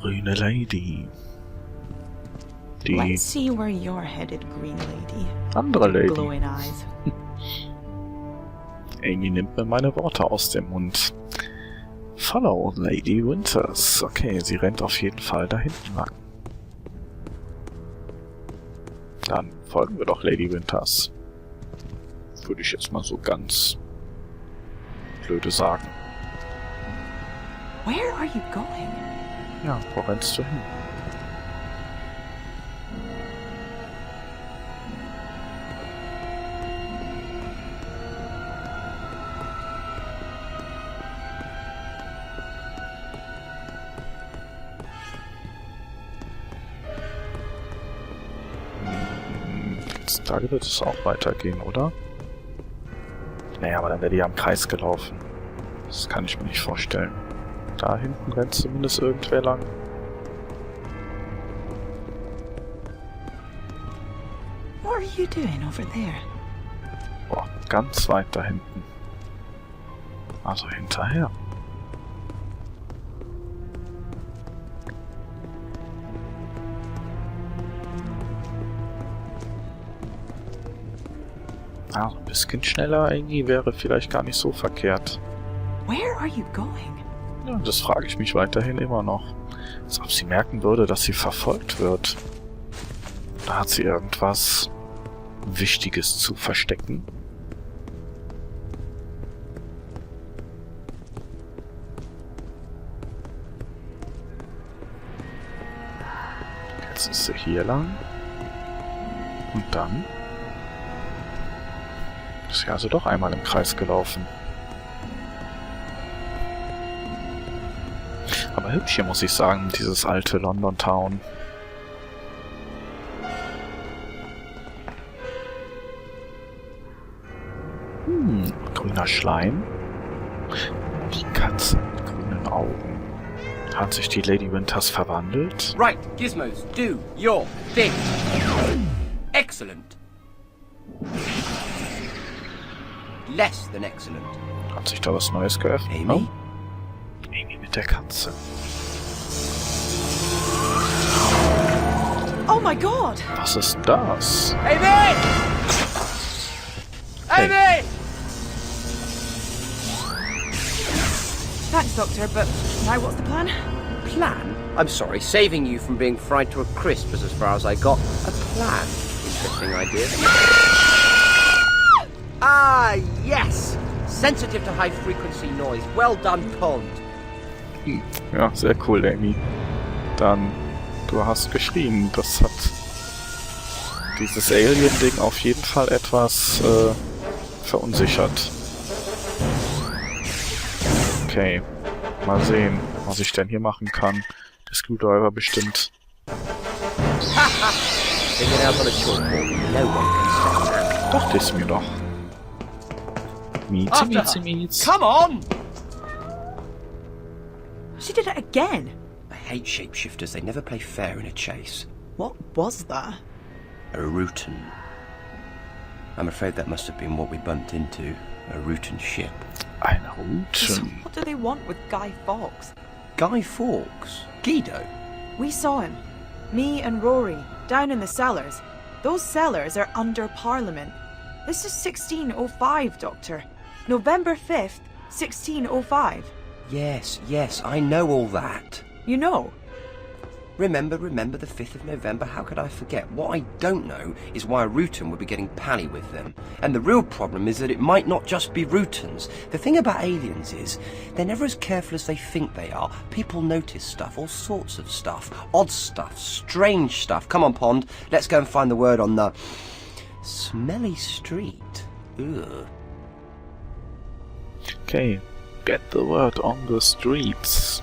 grüne Lady. Die Let's see where you're headed, Green Lady. andere Lady. Glowing eyes. Amy nimmt mir meine Worte aus dem Mund. Follow Lady Winters. Okay, sie rennt auf jeden Fall da hinten lang. Dann folgen wir doch Lady Winters. Würde ich jetzt mal so ganz blöde sagen. Where are you going? Ja, wo rennst du hin? Da wird es auch weitergehen, oder? Naja, aber dann wäre die ja im Kreis gelaufen. Das kann ich mir nicht vorstellen. Da hinten rennt zumindest irgendwer lang. What are you doing over there? Boah, ganz weit da hinten. Also hinterher. Also ein bisschen schneller irgendwie wäre vielleicht gar nicht so verkehrt. Where are you going? Ja, das frage ich mich weiterhin immer noch. Als ob sie merken würde, dass sie verfolgt wird. Da hat sie irgendwas Wichtiges zu verstecken. Jetzt ist sie hier lang. Und dann ist sie also doch einmal im Kreis gelaufen. Aber hübsch hier, muss ich sagen, dieses alte London Town. Grüner Schleim. Die Katze mit grünen Augen. Hat sich die Lady Winters verwandelt? Right, Gizmos, do your thing. Excellent. Less than excellent. Hat sich da was Neues geöffnet? Amy? Oh. Amy mit der Katze. Oh my God! Was ist das? Amy! Amy! Thanks, Doctor, but now what's the plan? Plan? I'm sorry, saving you from being fried to a crisp is as far as I got. A plan. Interesting idea. Ah, yes! Sensitive to high frequency noise. Well done, Pond. Ja, sehr cool, Amy. Dann, du hast geschrien. Das hat dieses Alien-Ding auf jeden Fall etwas verunsichert. Okay, mal sehen, was ich denn hier machen kann. Der Screwdriver bestimmt. Dachte ich's mir doch. Miezi, miezi, miezi. Come on! She did it again. I hate shapeshifters. They never play fair in a chase. What was that? A Rutan. I'm afraid that must have been what we bumped into. A Rutan ship. Ein So Ruten. what do they want with Guy Fawkes? Guy Fawkes? Guido? We saw him. Me and Rory, down in the cellars. Those cellars are under Parliament. This is 1605, Doctor. November 5th, 1605. Yes, I know all that. You know? Remember the 5th of November? How could I forget? What I don't know is why a Rutan would be getting pally with them. And the real problem is that it might not just be Rutans. The thing about aliens is, they're never as careful as they think they are. People notice stuff, all sorts of stuff. Odd stuff, strange stuff. Come on, Pond, let's go and find the word on the smelly street. Ugh. Okay, get the word on the streets.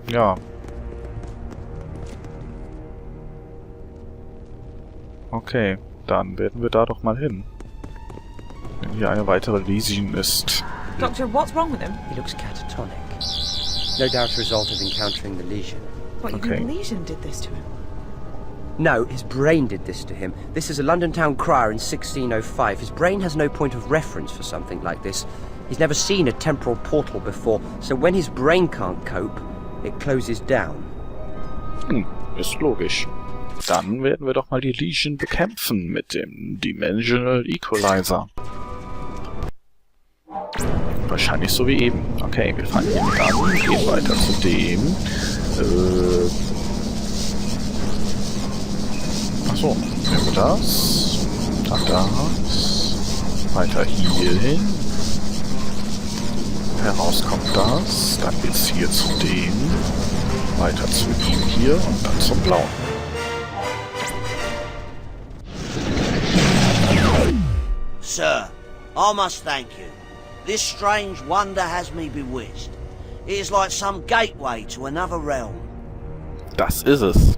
Ja. Okay, dann werden wir da doch mal hin. Wenn hier eine weitere Lesion ist. Doctor, what's wrong with him? He looks catatonic. No doubt a result of encountering the lesion. What, you Okay. think Legion did this to him? No, his brain did this to him. This is a London town crier in 1605. His brain has no point of reference for something like this. He's never seen a temporal portal before, so when his brain can't cope, it closes down. Ist logisch. Dann werden wir doch mal die Legion bekämpfen mit dem Dimensional Equalizer. Wahrscheinlich so wie eben. Okay, wir fangen hiermit an, gehen weiter zu dem. Achso, nehmen wir das. Dann das. Weiter hier hin. Heraus kommt das. Dann geht's hier zu dem. Weiter zu ihm hier und dann zum Blauen. Sir, I must thank you. This strange wonder has me bewitched. It is like some gateway to another realm. Das ist es.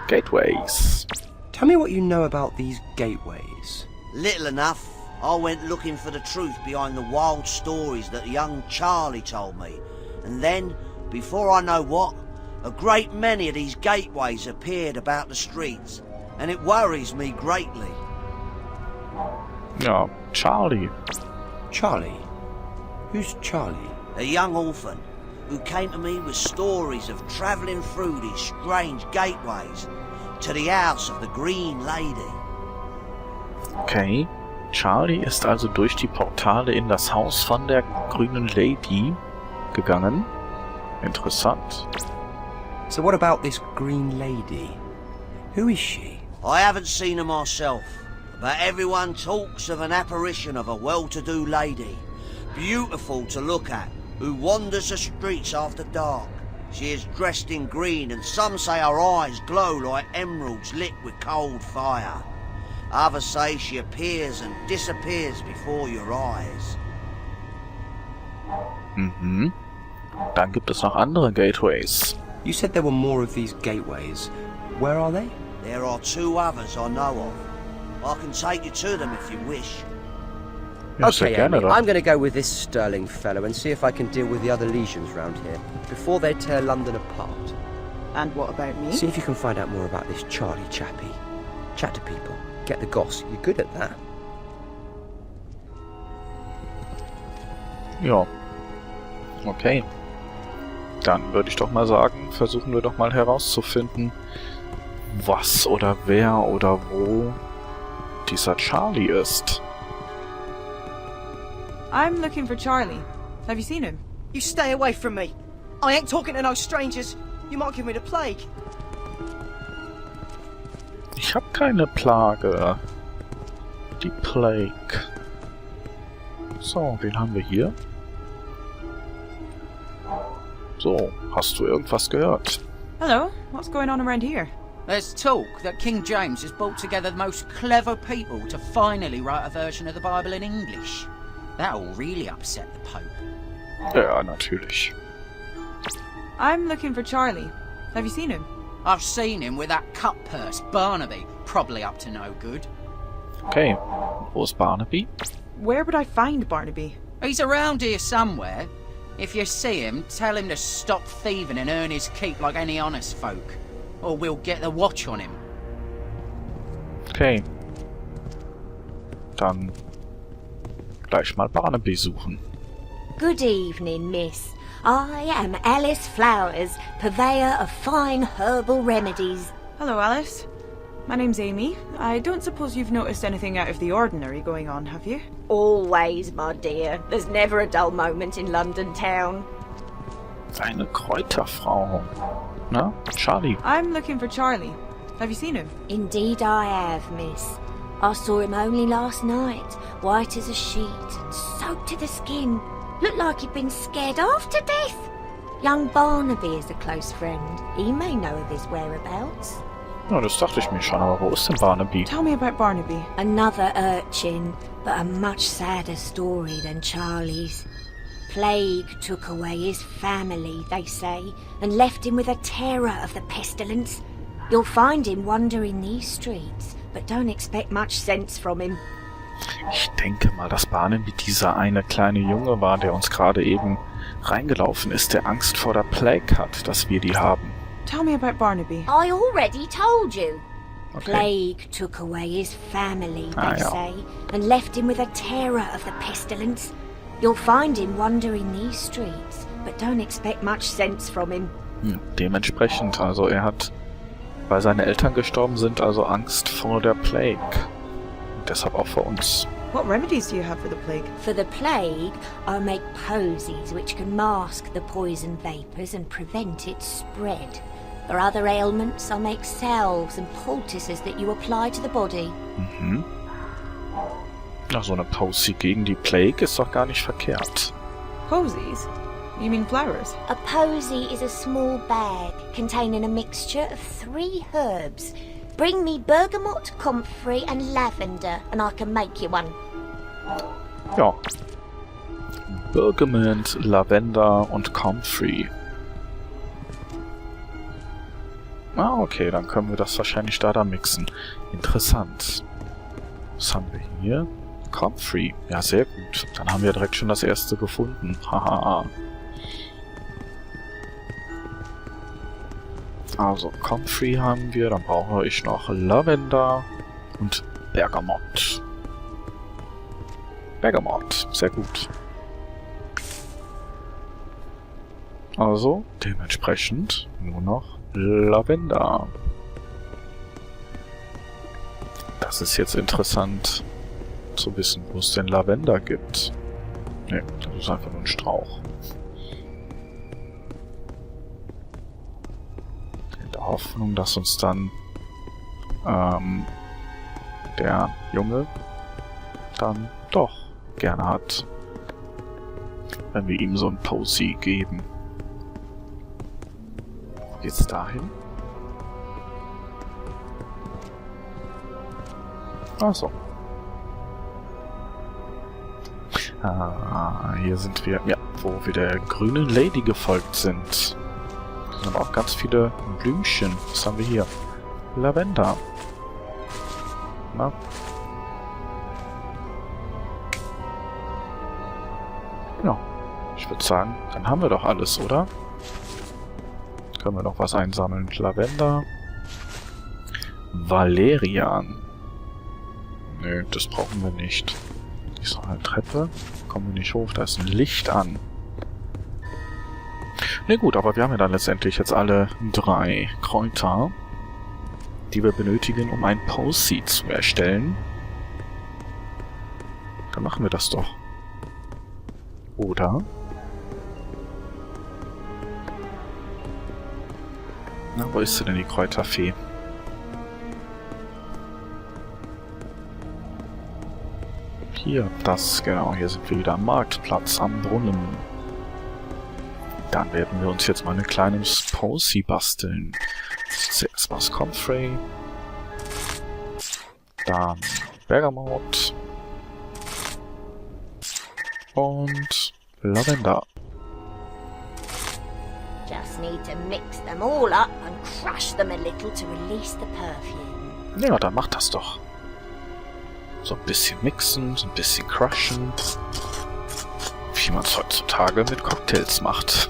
Gateways. Tell me what you know about these gateways. Little enough. I went looking for the truth behind the wild stories that young Charlie told me. And then, before I know what, a great many of these gateways appeared about the streets. And it worries me greatly. Ja, Charlie. Charlie? Who's Charlie? A young orphan who came to me with stories of travelling through these strange gateways to the house of the Green Lady. Okay. Charlie ist also durch die Portale in das Haus von der grünen Lady gegangen. Interessant. So what about this Green Lady? Who is she? I haven't seen her myself, but everyone talks of an apparition of a well-to-do lady, beautiful to look at, who wanders the streets after dark. She is dressed in green, and some say her eyes glow like emeralds lit with cold fire. Others say she appears and disappears before your eyes. Mhm. Dann gibt es noch andere Gateways. You said there were more of these gateways. Where are they? There are 2 others I know of. I can take you to them if you wish. Ja, sehr Okay, gerne Amy, doch. I'm going to go with this Sterling fellow and see if I can deal with the other legions round here before they tear London apart. And what about me? See if you can find out more about this Charlie chappie. Chat to people. Get the goss. You're good at that. Ja. Okay. Dann würde ich doch mal sagen, versuchen wir doch mal herauszufinden, was oder wer oder wo dieser Charlie ist. I'm looking for Charlie. Have you seen him? You stay away from me. I ain't talking to no strangers. You might give me the plague. Ich habe keine Plage. Die Plague. So, wen haben wir hier? So, hast du irgendwas gehört? Hello, what's going on around here? There's talk that King James has brought together the most clever people to finally write a version of the Bible in English. That'll really upset the Pope. Ja, natürlich. I'm looking for Charlie. Have you seen him? I've seen him with that cut purse, Barnaby, probably up to no good. Okay, wo ist Barnaby? Where would I find Barnaby? He's around here somewhere. If you see him, tell him to stop thieving and earn his keep like any honest folk. Or we'll get the watch on him. Okay. Dann gleich mal Barnaby suchen. Good evening, miss. I am Alice Flowers, purveyor of fine herbal remedies. Hello, Alice. My name's Amy. I don't suppose you've noticed anything out of the ordinary going on, have you? Always, my dear. There's never a dull moment in London town. Eine Kräuterfrau. Na, Charlie. I'm looking for Charlie. Have you seen him? Indeed I have, miss. I saw him only last night, white as a sheet and soaked to the skin. Looked like he'd been scared half to death. Young Barnaby is a close friend. He may know of his whereabouts. Ja, das dachte ich mir schon, aber wo ist denn Barnaby? Tell me about Barnaby. Another urchin, but a much sadder story than Charlie's. Plague took away his family, they say, and left him with a terror of the pestilence. You'll find him wandering these streets, but don't expect much sense from him. Ich denke mal, dass Barnaby dieser eine kleine Junge war, der uns gerade eben reingelaufen ist, der Angst vor der Plague hat, dass wir die haben. Tell me about Barnaby. I already told you. Okay. Plague took away his family, Ah, they ja. say, and left him with a terror of the pestilence. You'll find him wandering these streets, but don't expect much sense from him. Dementsprechend, also er hat, weil seine Eltern gestorben sind, also Angst vor der Plague. Und deshalb auch vor uns. What remedies do you have for the plague? For the plague, I'll make posies which can mask the poison vapours and prevent its spread. For other ailments, I'll make salves and poultices that you apply to the body. Mhm. Na, so eine Posy gegen die Plague ist doch gar nicht verkehrt. Posies? You mean flowers? A posy is a small bag containing a mixture of 3 herbs. Bring me bergamot, comfrey and lavender and I can make you one. Ja. Bergamot, Lavender und Comfrey. Ah, okay, dann können wir das wahrscheinlich da mixen. Interessant. Was haben wir hier? Comfrey. Ja, sehr gut. Dann haben wir direkt schon das erste gefunden. Haha. Also, Comfrey haben wir. Dann brauche ich noch Lavender und Bergamot. Bergamot. Sehr gut. Also, dementsprechend nur noch Lavender. Das ist jetzt interessant zu wissen, wo es denn Lavender gibt. Ne, das ist einfach nur ein Strauch. In der Hoffnung, dass uns dann der Junge dann doch gerne hat, wenn wir ihm so ein Posy geben. Wo geht's dahin? Ach so. Ah, hier sind wir, ja, wo wir der grünen Lady gefolgt sind. Da sind auch ganz viele Blümchen. Was haben wir hier? Lavender. Na? Ja, ich würde sagen, dann haben wir doch alles, oder? Können wir noch was einsammeln? Lavender. Valerian. Nö, das brauchen wir nicht. Ist noch eine Treppe. Kommen wir nicht hoch, da ist ein Licht an. Ne gut, aber wir haben ja dann letztendlich jetzt alle 3 Kräuter, die wir benötigen, um ein Posy zu erstellen. Dann machen wir das doch. Oder? Na, wo ist denn die Kräuterfee? Hier, das, genau, hier sind wir wieder am Marktplatz, am Brunnen. Dann werden wir uns jetzt mal eine kleine Posy basteln. Zuerst mal das Comfrey. Dann Bergamot. Und Lavender. Just need to mix them all up and crush them a little to release the perfume. Ja, dann macht das doch. So ein bisschen mixen, so ein bisschen crushen. Wie man es heutzutage mit Cocktails macht.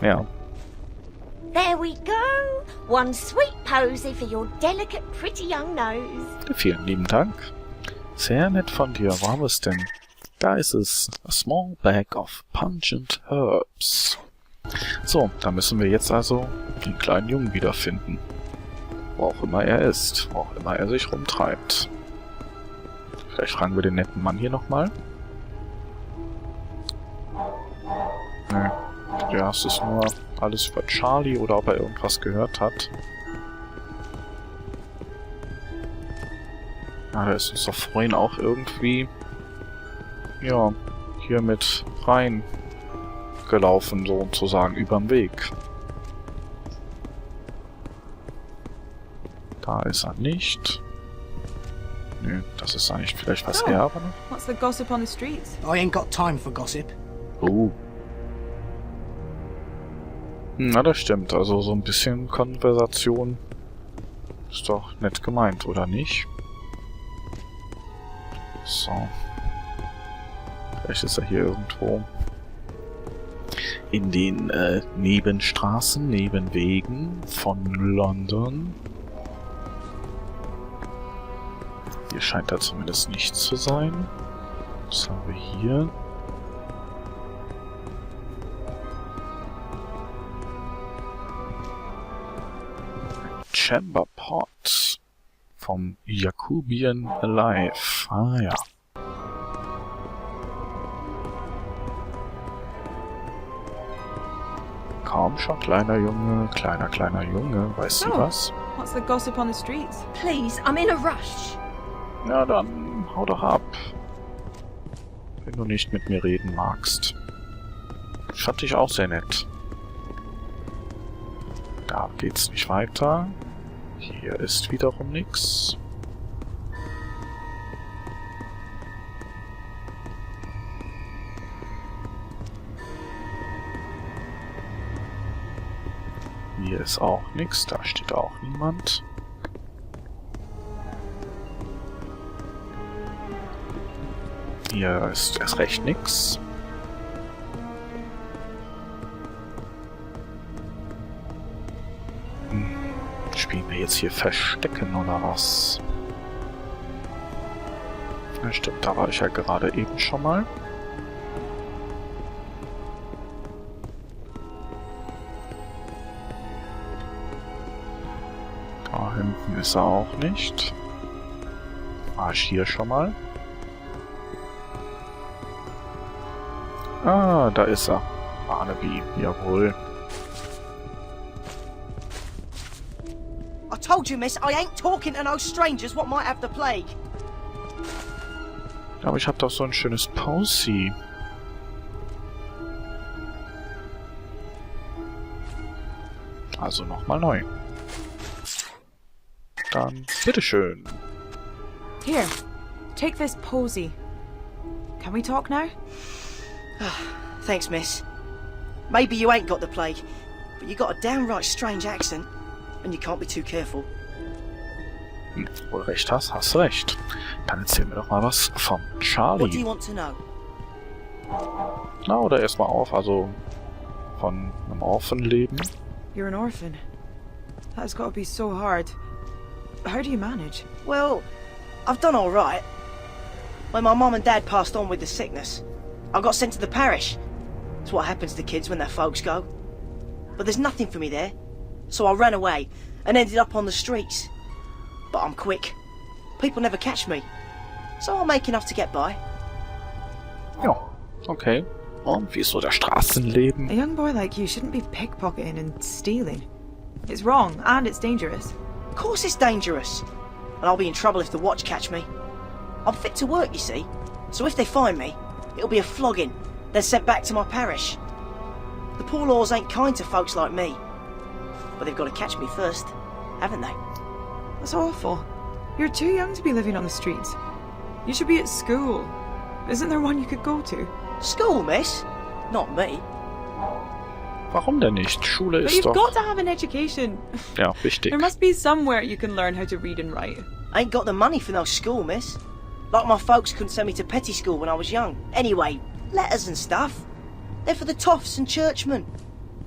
Ja. There we go. One sweet posy for your delicate, pretty young nose. Vielen lieben Dank. Sehr nett von dir. Wo haben wir es denn? Da ist es. A small bag of pungent herbs. So, da müssen wir jetzt also den kleinen Jungen wiederfinden. Wo auch immer er ist. Wo auch immer er sich rumtreibt. Vielleicht fragen wir den netten Mann hier nochmal. Nö. Ja, es ist nur alles über Charlie oder ob er irgendwas gehört hat. Ja, der ist uns doch vorhin auch irgendwie... Ja, hier mit rein gelaufen, sozusagen, überm Weg. Da ist er nicht. Nö, das ist eigentlich vielleicht was er aber noch. What's the gossip on the streets? I ain't got time for gossip. Oh. Na, das stimmt. Also so ein bisschen Konversation ist doch nett gemeint, oder nicht? So. Vielleicht ist er hier irgendwo in den Nebenstraßen, Nebenwegen von London. Hier scheint er zumindest nicht zu sein. Was haben wir hier? Chamber Pot vom Jacobian Alive. Ah ja. Komm schon, kleiner Junge, kleiner Junge. Weißt du So. was? What's the gossip on the streets? Please, I'm in a rush. Ja, dann hau doch ab. Wenn du nicht mit mir reden magst. Ich fand dich auch sehr nett. Da geht's nicht weiter. Hier ist wiederum nix. Hier ist auch nix, da steht auch niemand. Hier ist erst recht nix. Spielen wir jetzt hier Verstecken oder was? Ja, stimmt, da war ich ja gerade eben schon mal. Da hinten ist er auch nicht. War ich hier schon mal? Ah, da ist er. Barnaby, jawohl. I told you, miss, I ain't talking to no strangers what might have the plague. Aber ich hab doch so ein schönes Posy. Also nochmal neu. Dann bitteschön. Here, take this posy. Can we talk now? Thanks, miss. Maybe you ain't got the plague, but you got a downright strange accent, and you can't be too careful. Wo du recht hast, hast du recht. Dann erzähl mir doch mal was vom What do you Charlie. want to know? Na, oder erstmal auf, also von einem Orphanleben. You're an orphan. That's got to be so hard. How do you manage? Well, I've done all right. When my mum and dad passed on with the sickness, I got sent to the parish. It's what happens to kids when their folks go. But there's nothing for me there, so I ran away and ended up on the streets. But I'm quick. People never catch me, so I'll make enough to get by. Ja, okay. Und wie ist so das Straßenleben? A young boy like you shouldn't be pickpocketing and stealing. It's wrong, and it's dangerous. Of course it's dangerous, and I'll be in trouble if the watch catch me. I'm fit to work, you see, so if they find me, it'll be a flogging, then sent back to my parish. The poor laws ain't kind to folks like me, but they've got to catch me first, haven't they? That's awful. You're too young to be living on the streets. You should be at school. Isn't there one you could go to? School, miss? Not me. Warum denn nicht? Schule But ist you've doch... got to have an education. Ja, wichtig. There must be somewhere you can learn how to read and write. Ain't got the money for no school, miss. Like my folks couldn't send me to petty school when I was young. Anyway, letters and stuff. They're for the toffs and churchmen.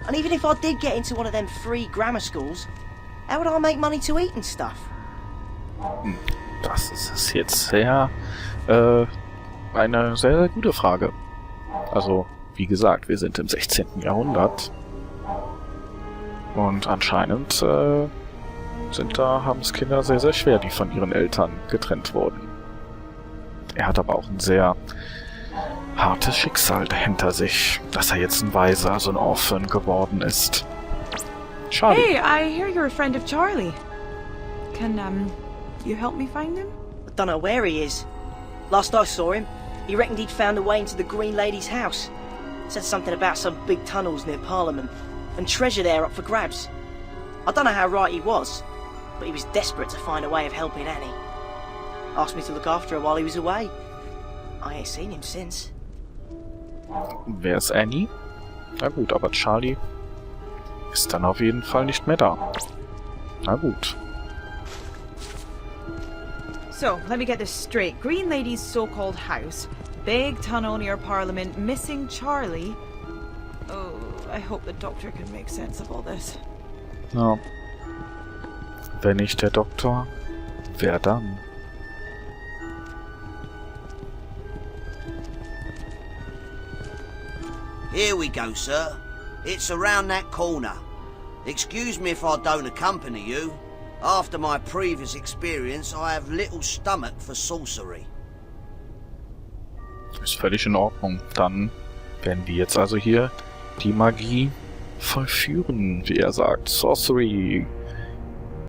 And even if I did get into one of them free grammar schools, how would I make money to eat and stuff? Das ist jetzt sehr... eine sehr, sehr gute Frage. Also, wie gesagt, wir sind im 16. Jahrhundert. Und anscheinend haben es Kinder sehr, sehr schwer, die von ihren Eltern getrennt wurden. Er hat aber auch ein sehr hartes Schicksal hinter sich, dass er jetzt ein Waiser, also ein Orphan geworden ist. Schade. Hey, I hear you're a friend of Charlie. Can, you help me find him? I don't know where he is. Last I saw him, he reckoned he'd found a way into the Green Lady's house. Said something about some big tunnels near Parliament, and treasure there up for grabs. I don't know how right he was, but he was desperate to find a way of helping Annie. Asked me to look after her while he was away. I ain't seen him since. Wer ist Annie? Na gut, aber Charlie ist dann auf jeden Fall nicht mehr da. Na gut. So, let me get this straight. Green Lady's so-called house, big tunnel near Parliament, missing Charlie. Oh, I hope the doctor can make sense of all this. Ja. Wenn nicht der Doktor, wer dann? Here we go, sir. It's around that corner. Excuse me if I don't accompany you. After my previous experience, I have little stomach for sorcery. Ist völlig in Ordnung. Dann werden wir jetzt also hier die Magie vollführen, wie er sagt. Sorcery.